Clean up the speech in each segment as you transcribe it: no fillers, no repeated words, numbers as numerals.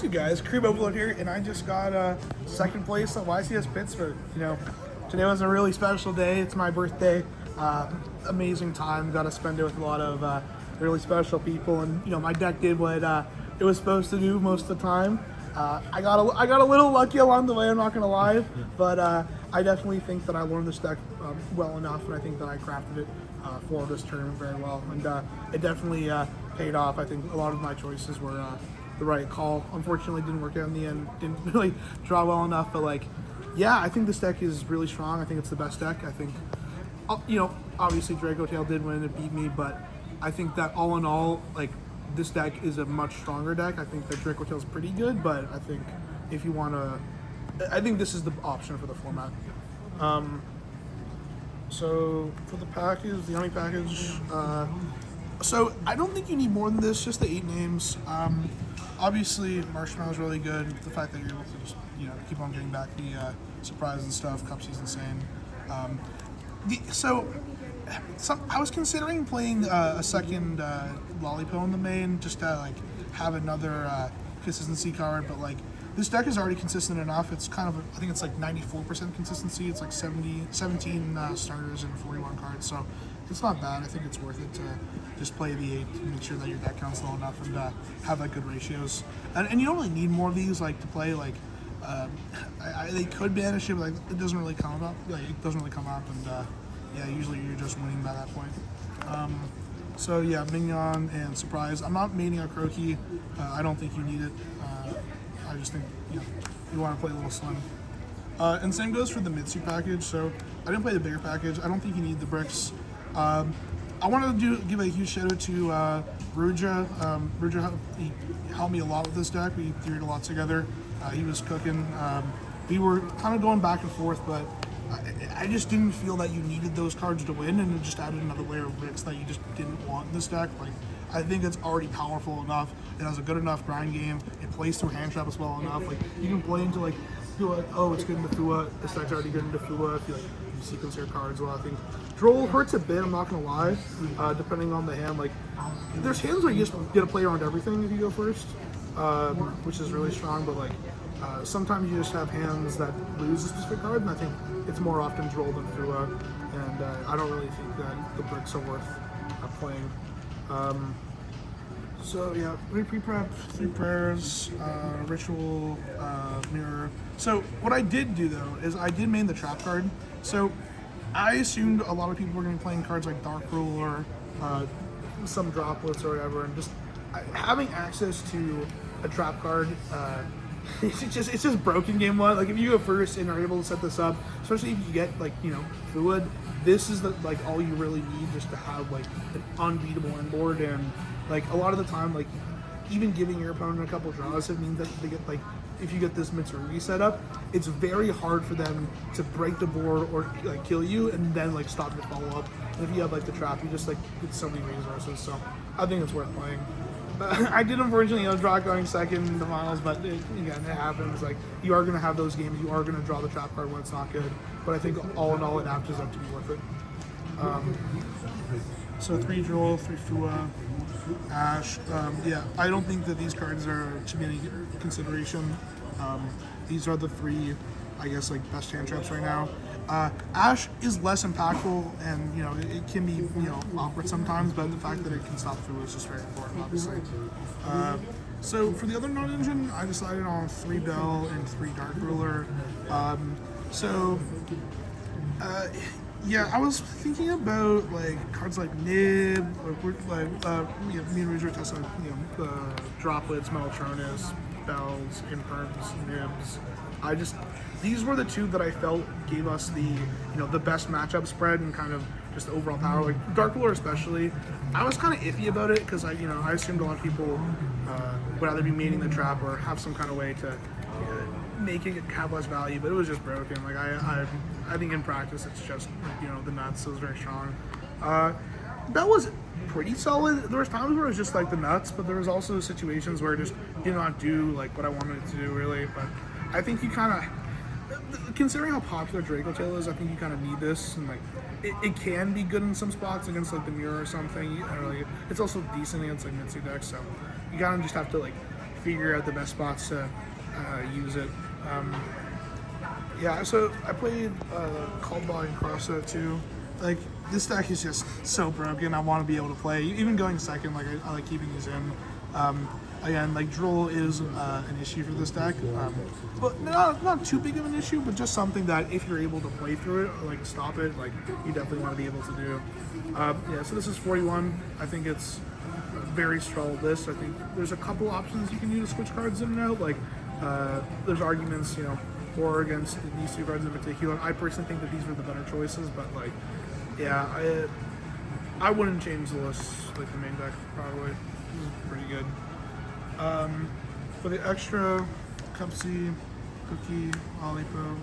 good, guys? Cream Overload here, and I just got second place at YCS Pittsburgh. Today was a really special day. It's my birthday. Amazing time. Got to spend it with a lot of really special people, and my deck did what it was supposed to do most of the time. I got a little lucky along the way. I'm not gonna lie, but I definitely think that I learned this deck well enough, and I think that I crafted it for this tournament very well, and it definitely paid off. I think a lot of my choices were the right call. Unfortunately, didn't work out in the end. Didn't really draw well enough, but yeah, I think this deck is really strong. I think it's the best deck. I think, obviously Draco Tail did win, it beat me, but I think that all in all, this deck is a much stronger deck. I think that Draco Tail is pretty good, but I think if you want to, I think this is the option for the format. So for the package, the Yummy package, so I don't think you need more than this, just the 8 names. Obviously, Marshmallow's really good. The fact that you're able to just, keep on getting back the surprise and stuff. Cupsy's insane. I was considering playing a second Lollipo in the main, just to have another consistency card, but this deck is already consistent enough. It's kind of, I think it's 94% consistency. It's 17 starters and 41 cards, so it's not bad. I think it's worth it to just play the 8 to make sure that your deck counts low enough and have good ratios. And you don't really need more of these to play. They could banish it, but it doesn't really come up. It doesn't really come up, and yeah, usually you're just winning by that point. So yeah, Mignon and Surprise. I'm not maining a Croaky. I don't think you need it. I just think you want to play a little slim. And same goes for the Mitsu package. So I didn't play the bigger package. I don't think you need the bricks. I wanted to give a huge shout out to Ruja. Ruja, he helped me a lot with this deck. We threw a lot together. He was cooking. We were kind of going back and forth, but I just didn't feel that you needed those cards to win, and it just added another layer of bricks that you just didn't want in this deck. I think it's already powerful enough. It has a good enough grind game. It plays through hand trap as well enough. You can play into feel oh, it's good into Fua. This deck's already good into Fua. If you sequence your cards well, I think Droll hurts a bit. I'm not gonna lie. Depending on the hand, there's hands where you just get to play around everything if you go first, which is really strong. But sometimes you just have hands that lose a specific card, and I think it's more often Droll than Fua. And I don't really think that the bricks are worth playing. So yeah, 3 pre-prep, 3 prayers, ritual, mirror. So what I did do though is I did main the trap card. So I assumed a lot of people were going to be playing cards like Dark Ruler, some droplets or whatever, and just having access to a trap card. It's just broken game one. If you go first and are able to set this up, especially if you get Fluid, this is all you really need just to have an unbeatable end board. And a lot of the time, even giving your opponent a couple draws, it means that they get if you get this Mitsu set up, it's very hard for them to break the board or kill you and then stop your follow up. And if you have the trap, you just get so many resources. So I think it's worth playing. I did unfortunately draw going second in the finals, but again, it happens. You are going to have those games. You are going to draw the trap card when it's not good. But I think all in all, it averages up to be worth it. So 3 Droll, 3 Fua, Ash. Yeah, I don't think that these cards are to be any consideration. These are the 3, I guess, best hand traps right now. Ash is less impactful, and it can be awkward sometimes, but the fact that it can stop through is just very important, obviously. So for the other non-engine, I decided on 3 Bell and 3 Dark Ruler. Yeah, I was thinking about cards like Nib, me and Ruger tested droplets, Meltronis, Bells, Imperms, Nibs. These were the 2 that I felt gave us the best matchup spread and kind of just overall power. Dark Ruler especially, I was kind of iffy about it because I assumed a lot of people would either be maining the trap or have some kind of way to make it have less value, but it was just broken. I think in practice it's just the nuts. It was very strong. Bell was pretty solid. There was times where it was just the nuts, but there was also situations where it just did not do what I wanted it to do really. But I think you kind of, considering how popular Draco Tail is, I think you kind of need this, and it can be good in some spots against the mirror or something. It's also decent against Mitsu decks, so you kind of just have to figure out the best spots to use it. Yeah, so I played Called By and Crossset too. Like, this deck is just so broken. I want to be able to play. Even going second, like, I like keeping these in. Again, like, Droll is an issue for this deck. But not too big of an issue, but just something that if you're able to play through it, or, like, stop it, like, you definitely want to be able to do. Yeah, so this is 41. I think it's a very strong list. I think there's a couple options you can use to switch cards in and out. Like, there's arguments, you know, for or against these two cards in particular. I personally think that these were the better choices, but, like, yeah, I wouldn't change the list, like the main deck, probably. This is pretty good. For the extra, Cupsy, Cookie, Olipo,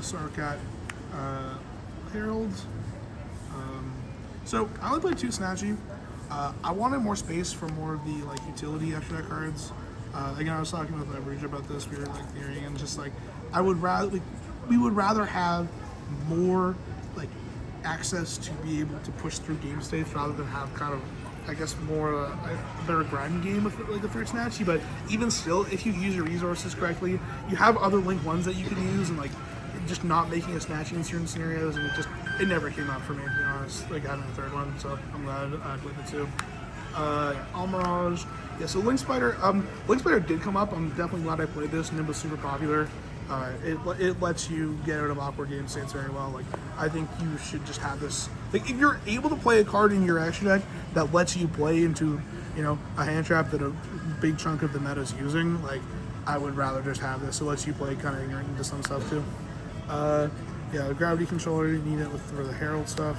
Sarkat, Herald. So I only played 2 Snatchy. I wanted more space for more of the like utility extra deck cards. Again, I was talking with Bridge about this. We were like theorying, and just like we would rather have more like access to be able to push through game states rather than have kind of, I guess, more a better grinding game with like the third Snatchy. But even still, if you use your resources correctly, you have other Link 1s that you can use, and like just not making a Snatchy in certain scenarios, and it never came out for me, to be honest, like having a third one, so I'm glad I played the 2. Almirage. Yeah, so Link Spider did come up. I'm definitely glad I played this. Nim was super popular. It lets you get out of awkward game states very well. Like, I think you should just have this. Like, if you're able to play a card in your extra deck that lets you play into, you know, a hand trap that a big chunk of the meta is using, like, I would rather just have this. It lets you play kind of ignorant into some stuff too. Yeah, the gravity controller, you need it for the Herald stuff.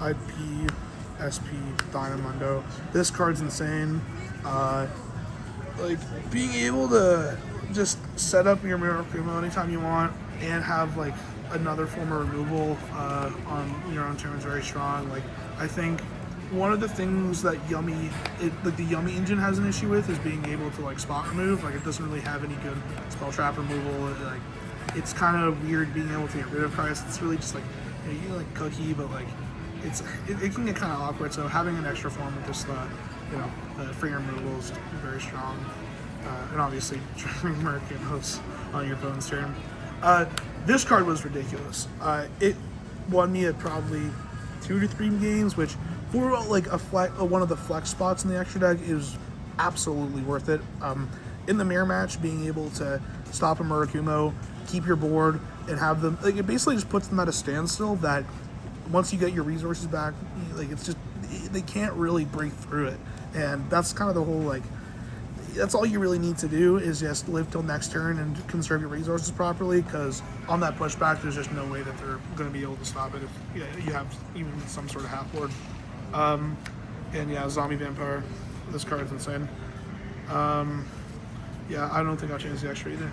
IP, SP, Dynamundo. This card's insane. Like, being able to just set up your Mirror Kumo anytime you want and have like another form of removal on your own turn is very strong. Like, I think one of the things that the Yummy engine has an issue with is being able to like spot remove. Like, it doesn't really have any good spell trap removal. Like, it's kind of weird being able to get rid of cards. It's really just like, you know, you like Cookie, but like it can get kind of awkward. So having an extra form of just free removal is very strong. And obviously triggering Merc on your opponent's turn. This card was ridiculous. It won me at probably 2 to 3 games, which for like one of the flex spots in the extra deck is absolutely worth it. In the mirror match, being able to stop a Murakumo, keep your board, and have them, like, it basically just puts them at a standstill that once you get your resources back, like, it's just, they can't really break through it. And that's kind of the whole, like, that's all you really need to do is just live till next turn and conserve your resources properly, because on that pushback, there's just no way that they're going to be able to stop it if you have even some sort of half board. And yeah, Zombie Vampire, this card is insane. Yeah, I don't think I'll change the extra either.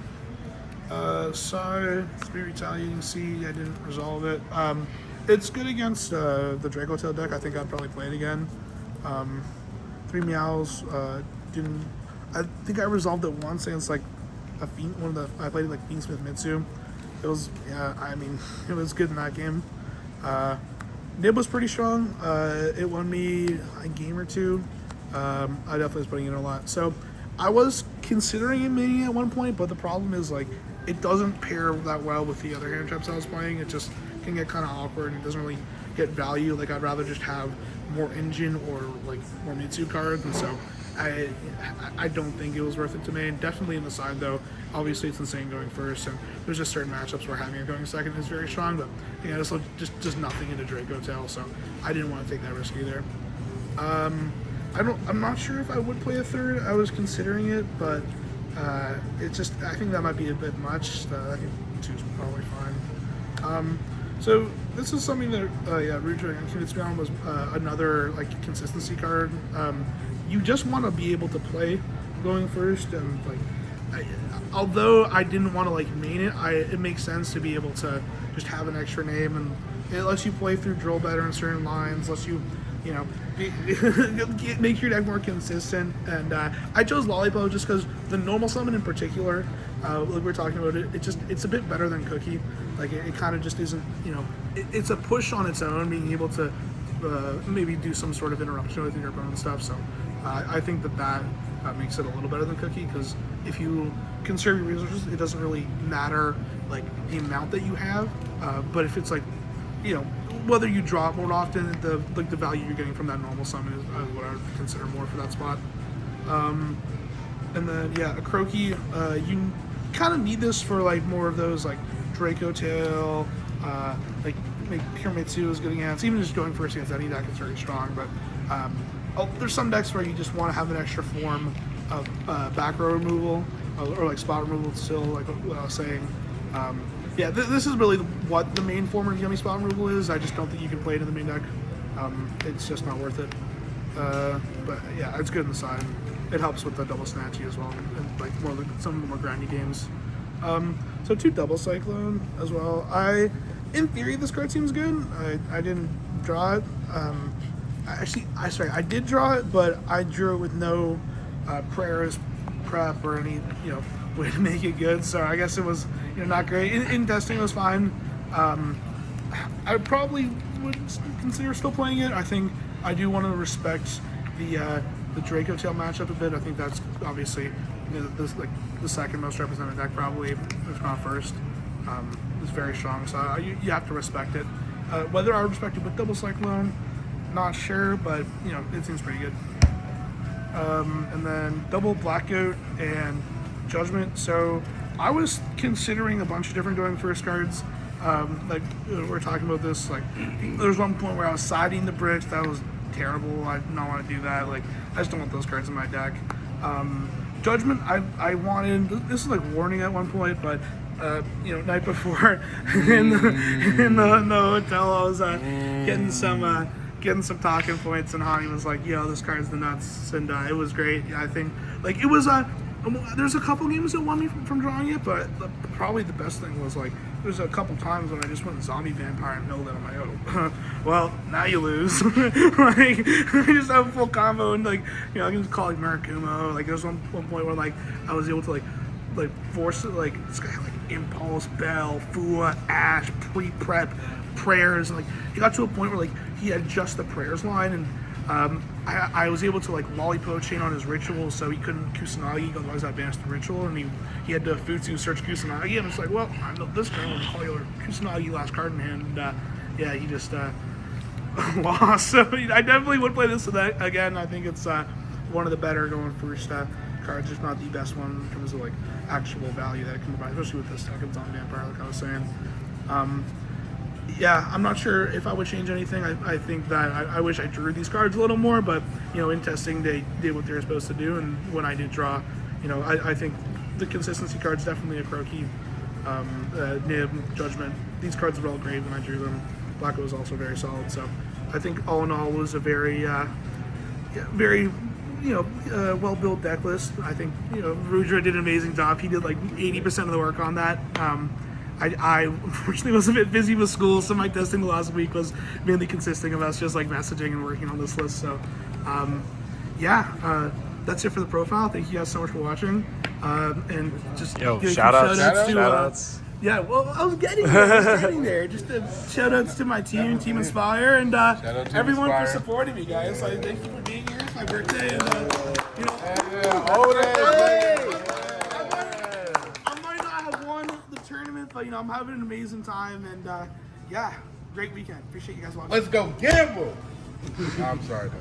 Sorry, 3 Retaliating Seed, I didn't resolve it. It's good against the Draco Tail deck. I think I'd probably play it again. 3 Meows, I think I resolved it once against like a Fiend, I played it like Fiendsmith Mitsu. It was, yeah, I mean, it was good in that game. Nib was pretty strong. It won me a game or 2. I definitely was putting in a lot. So I was considering it mini at one point, but the problem is, like, it doesn't pair that well with the other hand traps I was playing. It just can get kind of awkward and it doesn't really get value. Like, I'd rather just have more engine or like more Mitsu cards, and so I don't think it was worth it to me. And definitely in the side though, obviously it's insane going first, and there's just certain matchups where having it going second is very strong, but yeah, this just nothing into Draco Tail, so I didn't want to take that risk either. I'm not sure if I would play a third. I was considering it, but I think that might be a bit much. I think 2's probably fine. So this is something that Rujo and Convinced Me on was another like consistency card. You just want to be able to play going first, and like although I didn't want to like main it, it makes sense to be able to just have an extra name, and it lets you play through drill better in certain lines, lets you make your deck more consistent. And I chose Lollipop just because the normal summon in particular, like we were talking about it's a bit better than Cookie. Like it kind of just isn't, it's a push on its own, being able to maybe do some sort of interruption with your opponent's stuff. So I think that makes it a little better than cookie, because if you conserve your resources, it doesn't really matter like the amount that you have, but if it's like, whether you draw it more often, the value you're getting from that normal summon is what I would consider more for that spot. And then a croaky, you kind of need this for like more of those like Draco Tail, like pure Mitsu is good against, even just going first against any deck is very strong, but there's some decks where you just want to have an extra form of back row removal, or like spot removal still, like what I was saying. This is really what the main form of Yummy spot removal is. I just don't think you can play it in the main deck. It's just not worth it. But yeah, it's good in the side. It helps with the double snatchy as well, and like some of the more grindy games. So 2 double cyclone as well. In theory, this card seems good. I didn't draw it. I did draw it, but I drew it with no prayers, prep, or any way to make it good. So I guess it was not great. In testing, it was fine. I probably would consider still playing it. I think I do want to respect the Draco Tail matchup a bit. I think that's obviously the second most represented deck, probably, if not first. It's very strong, so you have to respect it. Whether I respect it with double cyclone, not sure, but it seems pretty good. And then double black goat and judgment. So I was considering a bunch of different going first cards. Like we're talking about this. Like there was one point where I was siding the bridge. That was terrible. I did not want to do that. Like I just don't want those cards in my deck. Judgment, I wanted. This is like warning at one point, but night before in the hotel, I was getting some talking points, and Hani was like, "Yo, this card's the nuts," and it was great. I think like it was there's a couple games that won me from drawing it, but probably the best thing was like there's a couple times when I just went zombie vampire and milled it. I'm like, oh, well, now you lose. Like I just have a full combo, and like I can just call like Murakumo. Like there's one point where like I was able to like force it, like this guy had like Impulse, Bell, Fua, Ash, pre-prep, prayers, and like he got to a point where like he had just the prayers line, and I was able to like Lollipop chain on his ritual, so he couldn't Kusanagi, otherwise I banished the ritual, and he had to Futsu search Kusanagi, and it's like, well, I know this guy will call you Kusanagi last card in hand, and he just lost. So I definitely would play this again. I think it's one of the better going first cards, if not the best one in terms of like actual value that it can provide, especially with this deck of Zombie Vampire, like I was saying. I'm not sure if I would change anything. I think that I wish I drew these cards a little more, but in testing they did what they were supposed to do, and when I did draw, I think the consistency card's definitely a croaky. Nib, Judgment, these cards were all great when I drew them. Blacko was also very solid, so I think all in all it was a very well-built deck list. I think Rudra did an amazing job. He did like 80% of the work on that. I unfortunately was a bit busy with school, so my testing the last week was mainly consisting of us just like messaging and working on this list. So that's it for the profile. Thank you guys so much for watching, and just shout outs. Yeah, well, I was getting there. Just shout outs to my team, Team Inspire, and everyone for supporting me, guys. Thank you for being here. It's my birthday, and I might not have won the tournament, but I'm having an amazing time, and great weekend. Appreciate you guys watching. Let's go gamble. I'm sorry.